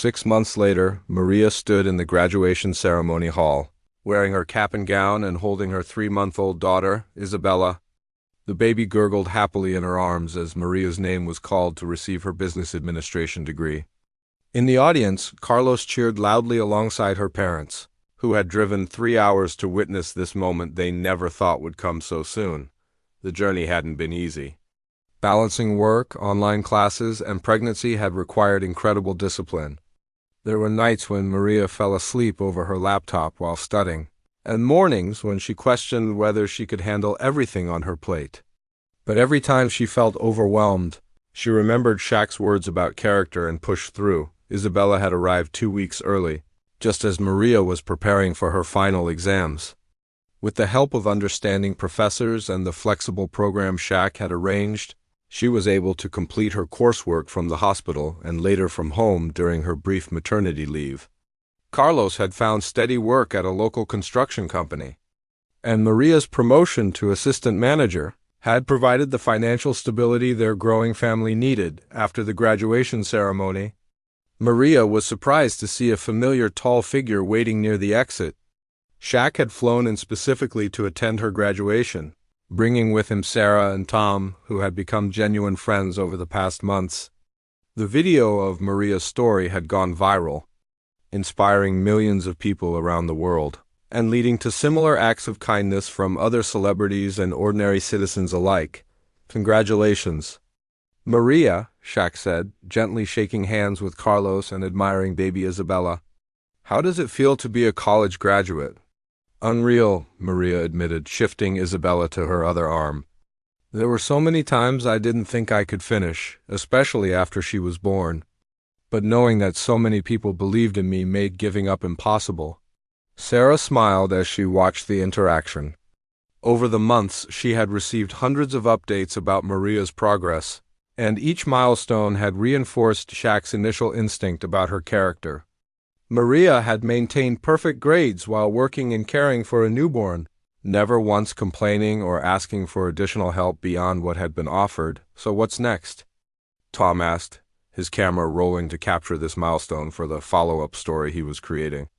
6 months later, Maria stood in the graduation ceremony hall, wearing her cap and gown and holding her 3-month-old daughter, Isabella. The baby gurgled happily in her arms as Maria's name was called to receive her business administration degree. In the audience, Carlos cheered loudly alongside her parents, who had driven 3 hours to witness this moment they never thought would come so soon. The journey hadn't been easy. Balancing work, online classes, and pregnancy had required incredible discipline. There were nights when Maria fell asleep over her laptop while studying, and mornings when she questioned whether she could handle everything on her plate. But every time she felt overwhelmed, she remembered Shaq's words about character and pushed through. Isabella had arrived 2 weeks early, just as Maria was preparing for her final exams. With the help of understanding professors and the flexible program Shaq had arranged, she was able to complete her coursework from the hospital and later from home during her brief maternity leave. Carlos had found steady work at a local construction company, and Maria's promotion to assistant manager had provided the financial stability their growing family needed. After the graduation ceremony, Maria was surprised to see a familiar tall figure waiting near the exit. Shaq had flown in specifically to attend her graduation, bringing with him Sarah and Tom, who had become genuine friends over the past months. The video of Maria's story had gone viral, inspiring millions of people around the world, and leading to similar acts of kindness from other celebrities and ordinary citizens alike. "Congratulations, Maria," Shaq said, gently shaking hands with Carlos and admiring baby Isabella. "How does it feel to be a college graduate?" "Unreal," Maria admitted, shifting Isabella to her other arm. "There were so many times I didn't think I could finish, especially after she was born. But knowing that so many people believed in me made giving up impossible." Sarah smiled as she watched the interaction. Over the months, she had received hundreds of updates about Maria's progress, and each milestone had reinforced Shaq's initial instinct about her character. Maria had maintained perfect grades while working and caring for a newborn, never once complaining or asking for additional help beyond what had been offered. "So what's next?" Tom asked, his camera rolling to capture this milestone for the follow-up story he was creating.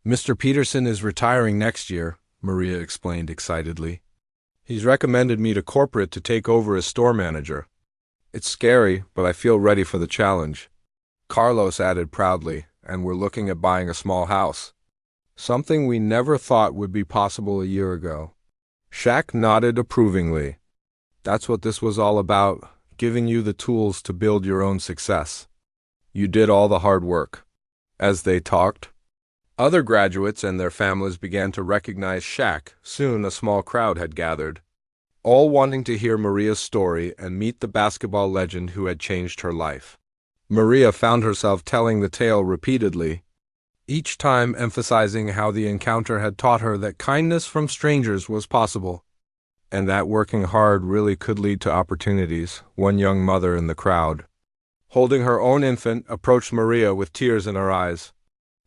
"Mr. Peterson is retiring next year," Maria explained excitedly. "He's recommended me to corporate to take over as store manager. It's scary, but I feel ready for the challenge." Carlos added proudly, "And we're looking at buying a small house. Something we never thought would be possible a year ago." Shaq nodded approvingly. "That's what this was all about, giving you the tools to build your own success. You did all the hard work." As they talked, other graduates and their families began to recognize Shaq. Soon a small crowd had gathered, all wanting to hear Maria's story and meet the basketball legend who had changed her life. Maria found herself telling the tale repeatedly, each time emphasizing how the encounter had taught her that kindness from strangers was possible, and that working hard really could lead to opportunities. One young mother in the crowd, holding her own infant, approached Maria with tears in her eyes.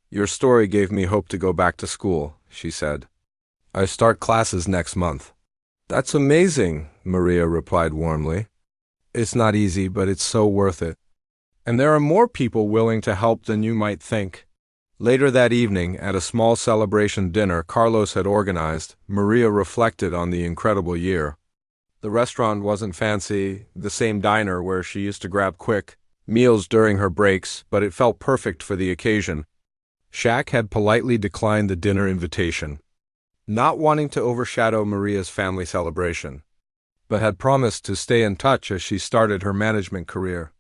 "Your story gave me hope to go back to school," she said. "I start classes next month." "That's amazing," Maria replied warmly. "It's not easy, but it's so worth it. And there are more people willing to help than you might think." Later that evening, at a small celebration dinner Carlos had organized, Maria reflected on the incredible year. The restaurant wasn't fancy, the same diner where she used to grab quick meals during her breaks, but it felt perfect for the occasion. Shaq had politely declined the dinner invitation, not wanting to overshadow Maria's family celebration, but had promised to stay in touch as she started her management career.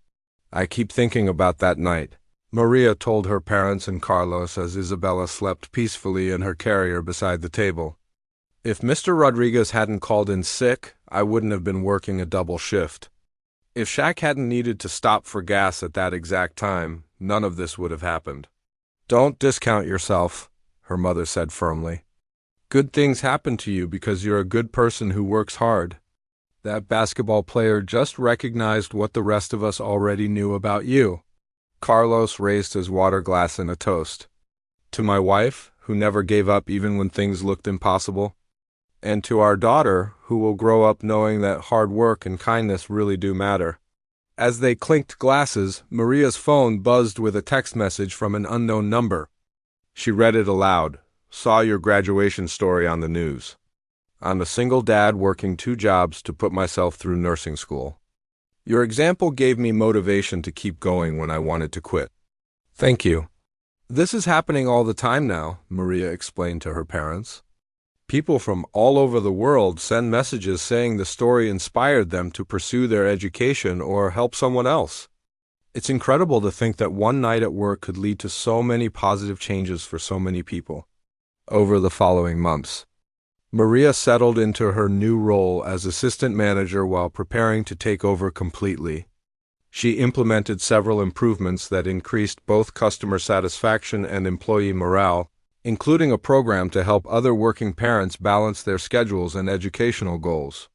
"I keep thinking about that night," Maria told her parents and Carlos as Isabella slept peacefully in her carrier beside the table. "If Mr. Rodriguez hadn't called in sick, I wouldn't have been working a double shift. If Shaq hadn't needed to stop for gas at that exact time, none of this would have happened." "Don't discount yourself," her mother said firmly. "Good things happen to you because you're a good person who works hard. That basketball player just recognized what the rest of us already knew about you." Carlos raised his water glass in a toast. "To my wife, who never gave up even when things looked impossible. And to our daughter, who will grow up knowing that hard work and kindness really do matter." As they clinked glasses, Maria's phone buzzed with a text message from an unknown number. She read it aloud. Saw your graduation story on the news. I'm a single dad working 2 jobs to put myself through nursing school. Your example gave me motivation to keep going when I wanted to quit. Thank you. This is happening all the time now, Maria explained to her parents. People from all over the world send messages saying the story inspired them to pursue their education or help someone else. It's incredible to think that one night at work could lead to so many positive changes for so many people. Over the following months, Maria settled into her new role as assistant manager while preparing to take over completely. She implemented several improvements that increased both customer satisfaction and employee morale, including a program to help other working parents balance their schedules and educational goals.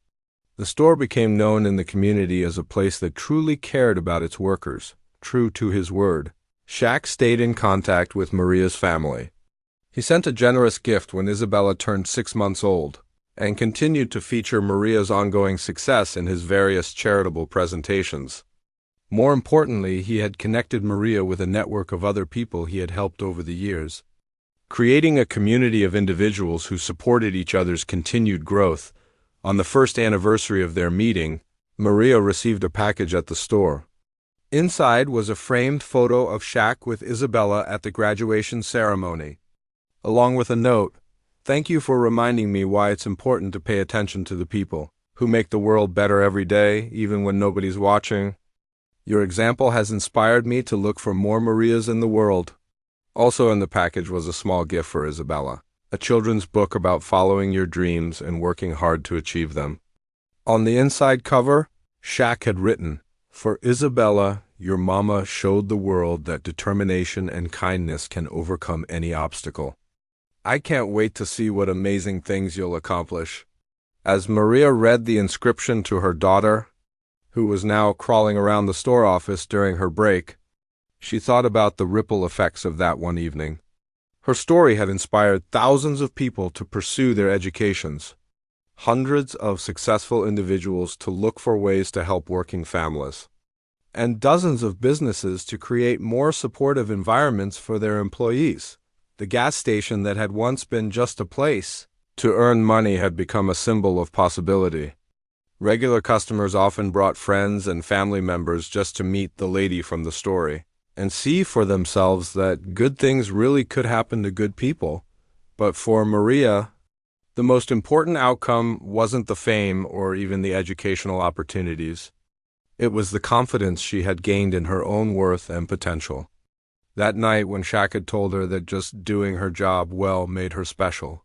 The store became known in the community as a place that truly cared about its workers. True to his word, Shaq stayed in contact with Maria's family. He sent a generous gift when Isabella turned 6 months old, and continued to feature Maria's ongoing success in his various charitable presentations. More importantly, he had connected Maria with a network of other people he had helped over the years, creating a community of individuals who supported each other's continued growth. On the first anniversary of their meeting, Maria received a package at the store. Inside was a framed photo of Shaq with Isabella at the graduation ceremony, along with a note, "Thank you for reminding me why it's important to pay attention to the people who make the world better every day, even when nobody's watching. Your example has inspired me to look for more Marias in the world." Also in the package was a small gift for Isabella, a children's book about following your dreams and working hard to achieve them. On the inside cover, Shaq had written, "For Isabella, your mama showed the world that determination and kindness can overcome any obstacle. I can't wait to see what amazing things you'll accomplish." As Maria read the inscription to her daughter, who was now crawling around the store office during her break, she thought about the ripple effects of that one evening. Her story had inspired thousands of people to pursue their educations, hundreds of successful individuals to look for ways to help working families, and dozens of businesses to create more supportive environments for their employees. The gas station that had once been just a place to earn money had become a symbol of possibility. Regular customers often brought friends and family members just to meet the lady from the story and see for themselves that good things really could happen to good people. But for Maria, the most important outcome wasn't the fame or even the educational opportunities. It was the confidence she had gained in her own worth and potential. That night when Shaq had told her that just doing her job well made her special,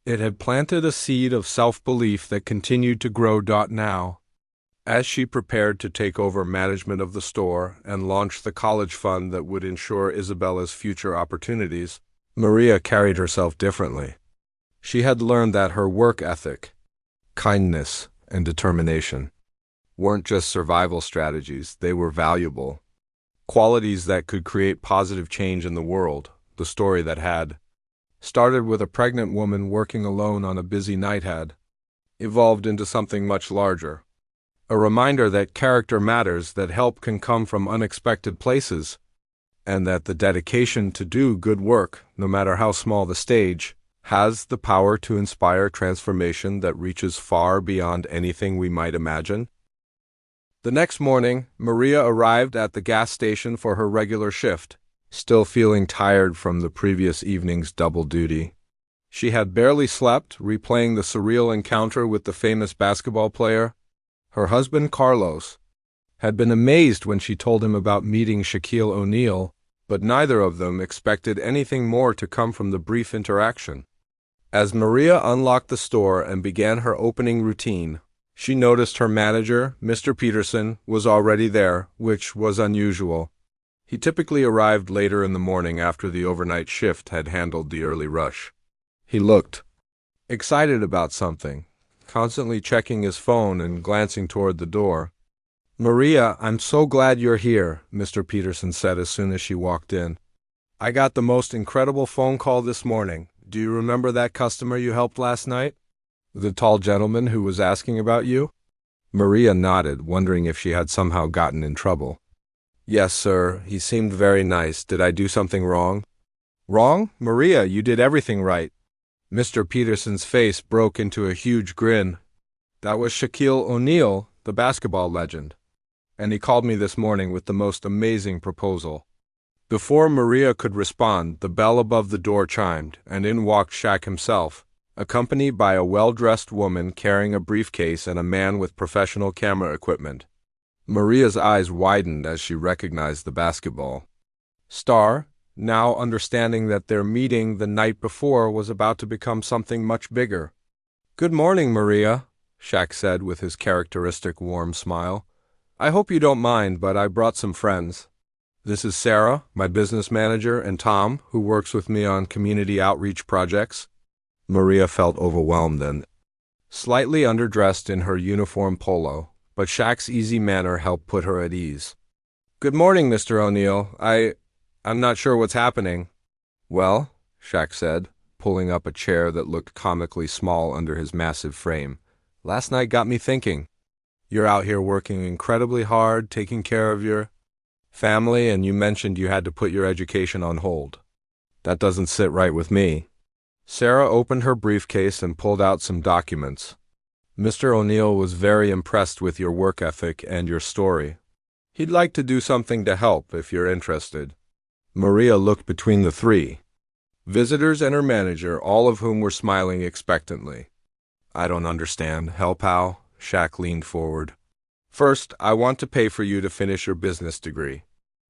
it had planted a seed of self-belief that continued to grow. Now, as she prepared to take over management of the store and launch the college fund that would ensure Isabella's future opportunities, Maria carried herself differently. She had learned that her work ethic, kindness, and determination weren't just survival strategies, they were valuable qualities that could create positive change in the world. The story that had started with a pregnant woman working alone on a busy night had evolved into something much larger. A reminder that character matters, that help can come from unexpected places, and that the dedication to do good work, no matter how small the stage, has the power to inspire transformation that reaches far beyond anything we might imagine. The next morning, Maria arrived at the gas station for her regular shift, still feeling tired from the previous evening's double duty. She had barely slept, replaying the surreal encounter with the famous basketball player. Her husband, Carlos, had been amazed when she told him about meeting Shaquille O'Neal, but neither of them expected anything more to come from the brief interaction. As Maria unlocked the store and began her opening routine, she noticed her manager, Mr. Peterson, was already there, which was unusual. He typically arrived later in the morning after the overnight shift had handled the early rush. He looked excited about something, constantly checking his phone and glancing toward the door. "Maria, I'm so glad you're here," Mr. Peterson said as soon as she walked in. "I got the most incredible phone call this morning. Do you remember that customer you helped last night? The tall gentleman who was asking about you?" Maria nodded, wondering if she had somehow gotten in trouble. Yes, sir. He seemed very nice. Did I do something wrong? Wrong? Maria, you did everything right. Mr. Peterson's face broke into a huge grin. That was Shaquille O'Neal, the basketball legend. And he called me this morning with the most amazing proposal. Before Maria could respond, the bell above the door chimed, and in walked Shaq himself, accompanied by a well-dressed woman carrying a briefcase and a man with professional camera equipment. Maria's eyes widened as she recognized the basketball star, now understanding that their meeting the night before was about to become something much bigger. "Good morning, Maria," Shaq said with his characteristic warm smile. "I hope you don't mind, but I brought some friends. This is Sarah, my business manager, and Tom, who works with me on community outreach projects." Maria felt overwhelmed and slightly underdressed in her uniform polo, but Shaq's easy manner helped put her at ease. "Good morning, Mr. O'Neal. I'm not sure what's happening." "Well," Shaq said, pulling up a chair that looked comically small under his massive frame, "last night got me thinking. You're out here working incredibly hard, taking care of your family, and you mentioned you had to put your education on hold. That doesn't sit right with me." Sarah opened her briefcase and pulled out some documents. "Mr. O'Neal was very impressed with your work ethic and your story. He'd like to do something to help if you're interested." Maria looked between the three visitors and her manager, all of whom were smiling expectantly. "I don't understand. Help how?" Shaq leaned forward. "First, I want to pay for you to finish your business degree.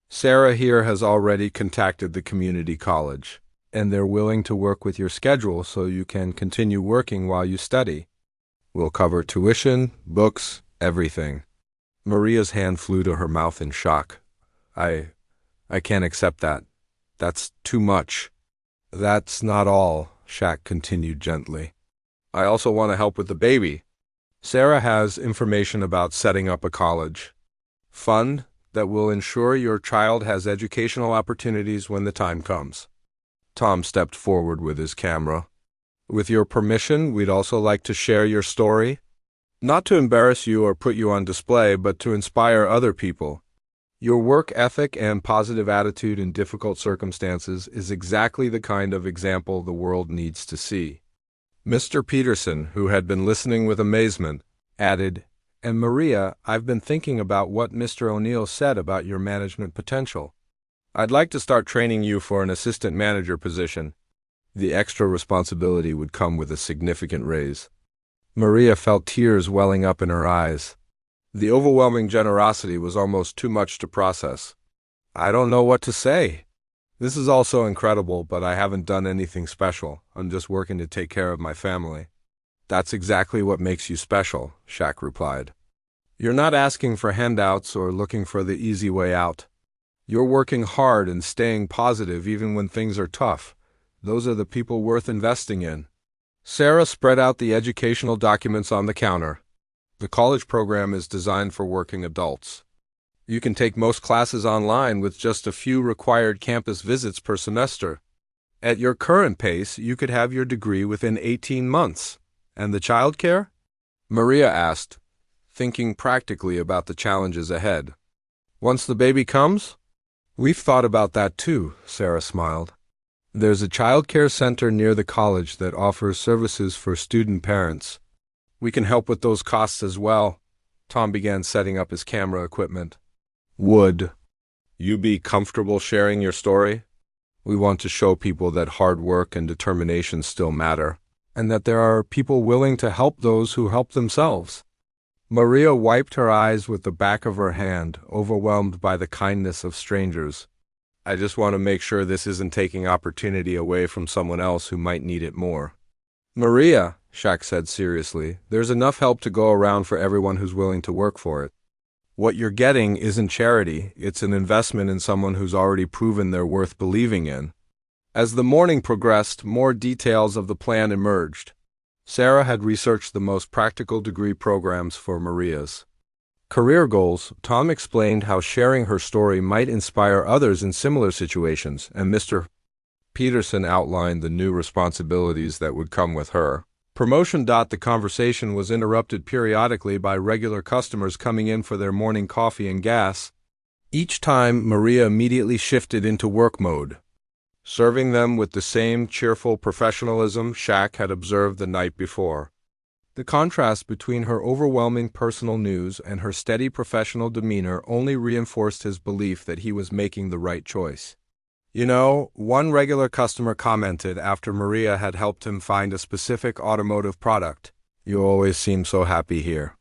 Sarah here has already contacted the community college, and they're willing to work with your schedule so you can continue working while you study. We'll cover tuition, books, everything." Maria's hand flew to her mouth in shock. I can't accept that. That's too much." "That's not all," Shaq continued gently. "I also want to help with the baby. Sarah has information about setting up a college fund that will ensure your child has educational opportunities when the time comes." Tom stepped forward with his camera. "With your permission, we'd also like to share your story. Not to embarrass you or put you on display, but to inspire other people. Your work ethic and positive attitude in difficult circumstances is exactly the kind of example the world needs to see." Mr. Peterson, who had been listening with amazement, added, "And Maria, I've been thinking about what Mr. O'Neal said about your management potential. I'd like to start training you for an assistant manager position. The extra responsibility would come with a significant raise." Maria felt tears welling up in her eyes. The overwhelming generosity was almost too much to process. "I don't know what to say. This is all so incredible, but I haven't done anything special. I'm just working to take care of my family." "That's exactly what makes you special," Shaq replied. "You're not asking for handouts or looking for the easy way out. You're working hard and staying positive even when things are tough. Those are the people worth investing in." Sarah spread out the educational documents on the counter. "The college program is designed for working adults. You can take most classes online with just a few required campus visits per semester. At your current pace, you could have your degree within 18 months. And the childcare?" Maria asked, thinking practically about the challenges ahead. "Once the baby comes?" "We've thought about that too," Sarah smiled. "There's a childcare center near the college that offers services for student parents. We can help with those costs as well." Tom began setting up his camera equipment. "Would you be comfortable sharing your story? We want to show people that hard work and determination still matter, and that there are people willing to help those who help themselves." Maria wiped her eyes with the back of her hand, overwhelmed by the kindness of strangers. "I just want to make sure this isn't taking opportunity away from someone else who might need it more." "Maria," Shaq said seriously, "there's enough help to go around for everyone who's willing to work for it. What you're getting isn't charity, it's an investment in someone who's already proven they're worth believing in." As the morning progressed, more details of the plan emerged. Sarah had researched the most practical degree programs for Maria's career goals. Tom explained how sharing her story might inspire others in similar situations, and Mr. Peterson outlined the new responsibilities that would come with her Promotion. The conversation was interrupted periodically by regular customers coming in for their morning coffee and gas. Each time, Maria immediately shifted into work mode, serving them with the same cheerful professionalism Shaq had observed the night before. The contrast between her overwhelming personal news and her steady professional demeanor only reinforced his belief that he was making the right choice. You know, one regular customer commented after Maria had helped him find a specific automotive product, "You always seem so happy here."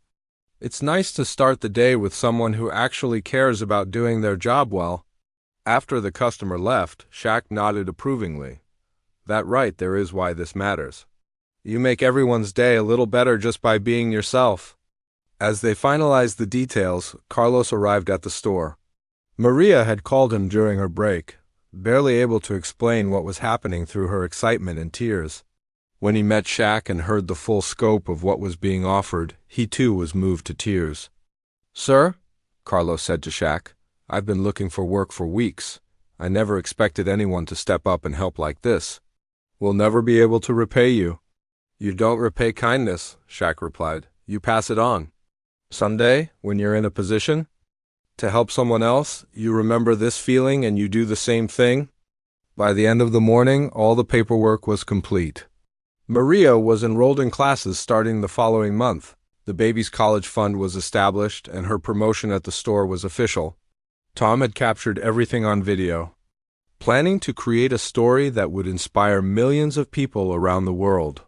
It's nice to start the day with someone who actually cares about doing their job well. After the customer left, Shaq nodded approvingly. That right there is why this matters. You make everyone's day a little better just by being yourself. As they finalized the details, Carlos arrived at the store. Maria had called him during her break, barely able to explain what was happening through her excitement and tears. When he met Shaq and heard the full scope of what was being offered, he too was moved to tears. "Sir," Carlos said to Shaq, "I've been looking for work for weeks. I never expected anyone to step up and help like this. We'll never be able to repay you." "You don't repay kindness," Shaq replied. "You pass it on. Someday, when you're in a position to help someone else, you remember this feeling and you do the same thing." By the end of the morning, all the paperwork was complete. Maria was enrolled in classes starting the following month. The baby's college fund was established and her promotion at the store was official. Tom had captured everything on video, planning to create a story that would inspire millions of people around the world.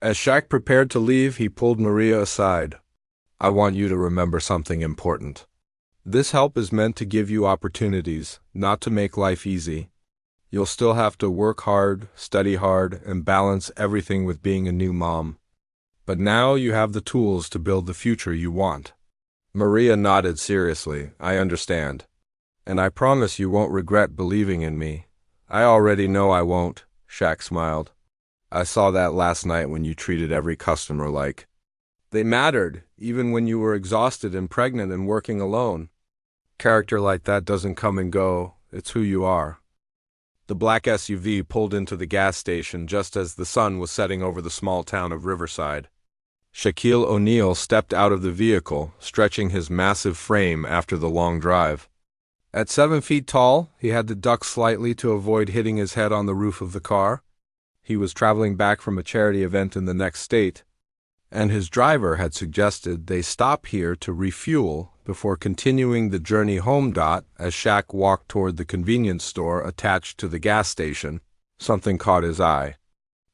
As Shaq prepared to leave, he pulled Maria aside. "I want you to remember something important. This help is meant to give you opportunities, not to make life easy. You'll still have to work hard, study hard, and balance everything with being a new mom. But now you have the tools to build the future you want." Maria nodded seriously. "I understand. And I promise you won't regret believing in me." "I already know I won't," Shaq smiled. "I saw that last night when you treated every customer like they mattered, even when you were exhausted and pregnant and working alone. Character like that doesn't come and go. It's who you are." The black SUV pulled into the gas station just as the sun was setting over the small town of Riverside. Shaquille O'Neal stepped out of the vehicle, stretching his massive frame after the long drive. At 7 feet tall, he had to duck slightly to avoid hitting his head on the roof of the car. He was traveling back from a charity event in the next state, and his driver had suggested they stop here to refuel before continuing the journey home. As Shaq walked toward the convenience store attached to the gas station, something caught his eye.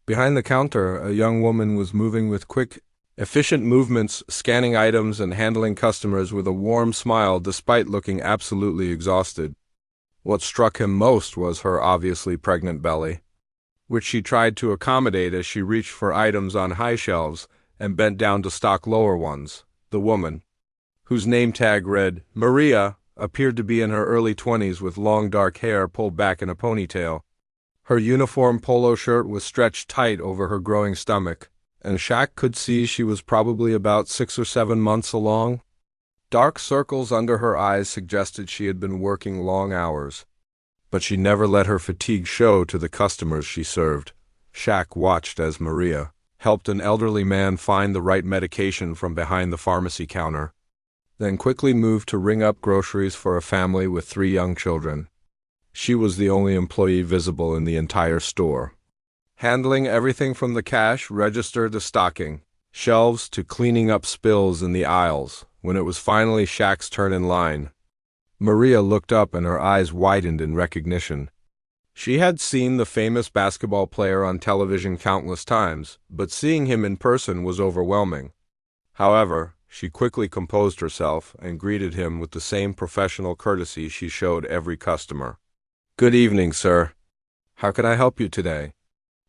Behind the counter, a young woman was moving with quick, efficient movements, scanning items and handling customers with a warm smile despite looking absolutely exhausted. What struck him most was her obviously pregnant belly, which she tried to accommodate as she reached for items on high shelves and bent down to stock lower ones. The woman, whose name tag read Maria, appeared to be in her early 20s with long dark hair pulled back in a ponytail. Her uniform polo shirt was stretched tight over her growing stomach, and Shaq could see she was probably about 6 or 7 months along. Dark circles under her eyes suggested she had been working long hours, but she never let her fatigue show to the customers she served. Shaq watched as Maria helped an elderly man find the right medication from behind the pharmacy counter, then quickly moved to ring up groceries for a family with 3 young children. She was the only employee visible in the entire store, handling everything from the cash register to stocking shelves to cleaning up spills in the aisles. When it was finally Shaq's turn in line, Maria looked up and her eyes widened in recognition. She had seen the famous basketball player on television countless times, but seeing him in person was overwhelming. However, she quickly composed herself and greeted him with the same professional courtesy she showed every customer. "Good evening, sir. How can I help you today?"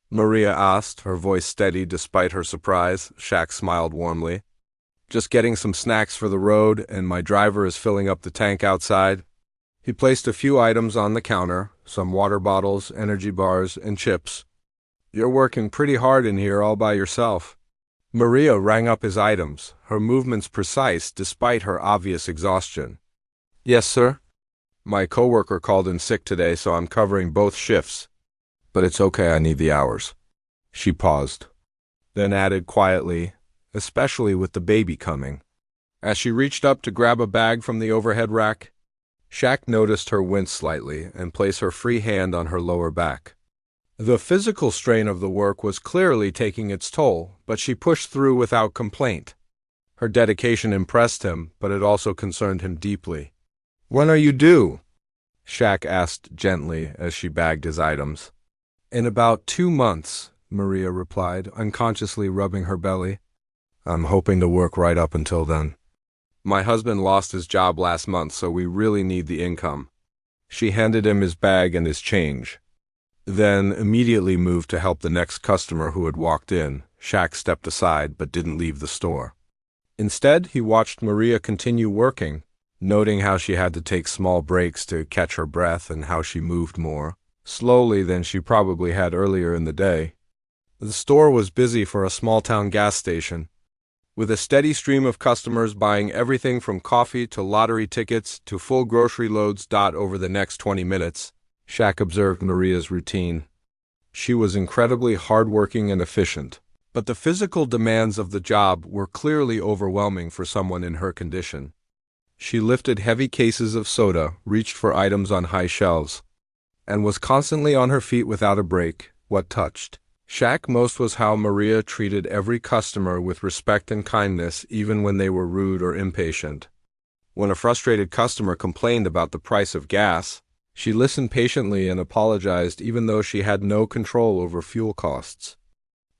Maria asked, her voice steady despite her surprise. Shaq smiled warmly. "Just getting some snacks for the road, and my driver is filling up the tank outside." He placed a few items on the counter, some water bottles, energy bars, and chips. "You're working pretty hard in here all by yourself." Maria rang up his items, her movements precise despite her obvious exhaustion. "Yes, sir. My coworker called in sick today, so I'm covering both shifts. But it's okay, I need the hours." She paused. then added quietly, especially with the baby coming. As she reached up to grab a bag from the overhead rack, Shaq noticed her wince slightly and place her free hand on her lower back. The physical strain of the work was clearly taking its toll, but she pushed through without complaint. Her dedication impressed him, but it also concerned him deeply. "When are you due?" Shaq asked gently as she bagged his items. "In about 2 months," Maria replied, unconsciously rubbing her belly. "I'm hoping to work right up until then. My husband lost his job last month, so we really need the income." She handed him his bag and his change, then immediately moved to help the next customer who had walked in. Shaq stepped aside but didn't leave the store. Instead, he watched Maria continue working, noting how she had to take small breaks to catch her breath and how she moved more slowly than she probably had earlier in the day. The store was busy for a small-town gas station, with a steady stream of customers buying everything from coffee to lottery tickets to full grocery loads. Over the next 20 minutes, Shaq observed Maria's routine. She was incredibly hardworking and efficient, but the physical demands of the job were clearly overwhelming for someone in her condition. She lifted heavy cases of soda, reached for items on high shelves, and was constantly on her feet without a break. What touched Shaq most was how Maria treated every customer with respect and kindness, even when they were rude or impatient. When a frustrated customer complained about the price of gas, she listened patiently and apologized even though she had no control over fuel costs.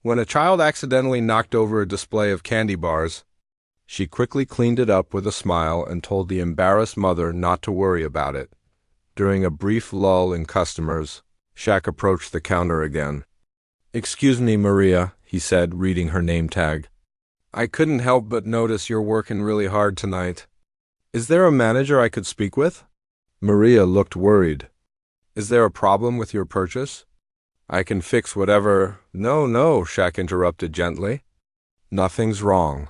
When a child accidentally knocked over a display of candy bars, she quickly cleaned it up with a smile and told the embarrassed mother not to worry about it. During a brief lull in customers, Shaq approached the counter again. "Excuse me, Maria," he said, reading her name tag. "I couldn't help but notice you're working really hard tonight. Is there a manager I could speak with?" Maria looked worried. "Is there a problem with your purchase? I can fix whatever—" "No, Shaq interrupted gently. "Nothing's wrong.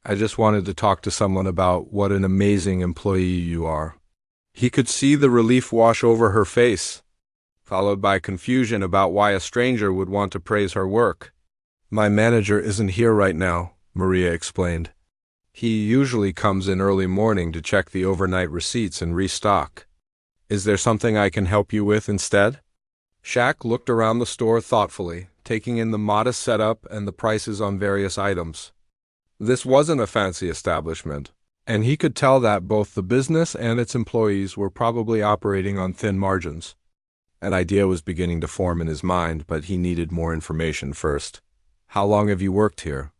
I just wanted to talk to someone about what an amazing employee you are." He could see the relief wash over her face, followed by confusion about why a stranger would want to praise her work. "My manager isn't here right now," Maria explained. "He usually comes in early morning to check the overnight receipts and restock. Is there something I can help you with instead?" Shaq looked around the store thoughtfully, taking in the modest setup and the prices on various items. This wasn't a fancy establishment, and he could tell that both the business and its employees were probably operating on thin margins. An idea was beginning to form in his mind, but he needed more information first. "How long have you worked here?"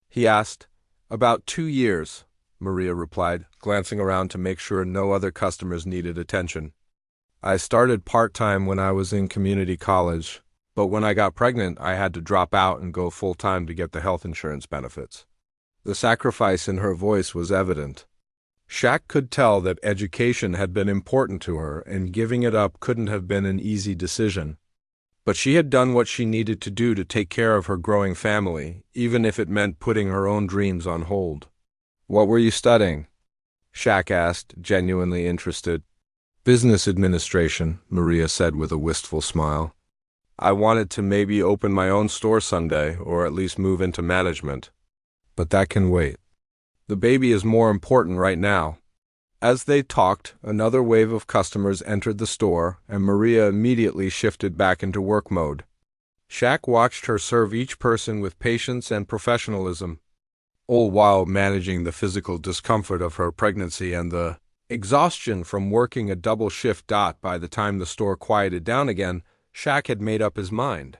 he asked. "About 2 years," Maria replied, glancing around to make sure no other customers needed attention. "I started part-time when I was in community college, but when I got pregnant, I had to drop out and go full-time to get the health insurance benefits." The sacrifice in her voice was evident. Shaq could tell that education had been important to her, and giving it up couldn't have been an easy decision. But she had done what she needed to do to take care of her growing family, even if it meant putting her own dreams on hold. "What were you studying?" Shaq asked, genuinely interested. "Business administration," Maria said with a wistful smile. "I wanted to maybe open my own store someday, or at least move into management. But that can wait. The baby is more important right now." As they talked, another wave of customers entered the store, and Maria immediately shifted back into work mode. Shaq watched her serve each person with patience and professionalism, all while managing the physical discomfort of her pregnancy and the exhaustion from working a double shift. By the time the store quieted down again, Shaq had made up his mind.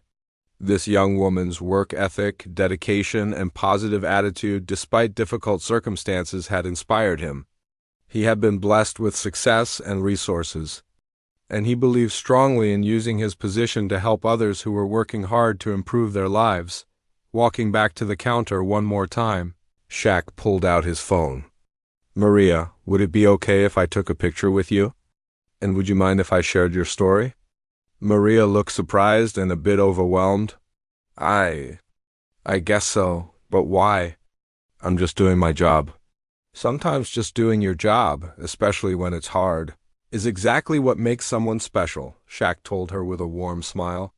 This young woman's work ethic, dedication, and positive attitude despite difficult circumstances had inspired him. He had been blessed with success and resources, and he believed strongly in using his position to help others who were working hard to improve their lives. Walking back to the counter one more time, Shaq pulled out his phone. "Maria, would it be okay if I took a picture with you? And would you mind if I shared your story?" Maria looked surprised and a bit overwhelmed. I guess so, but why?" "I'm just doing my job." "Sometimes just doing your job, especially when it's hard, is exactly what makes someone special," Shaq told her with a warm smile.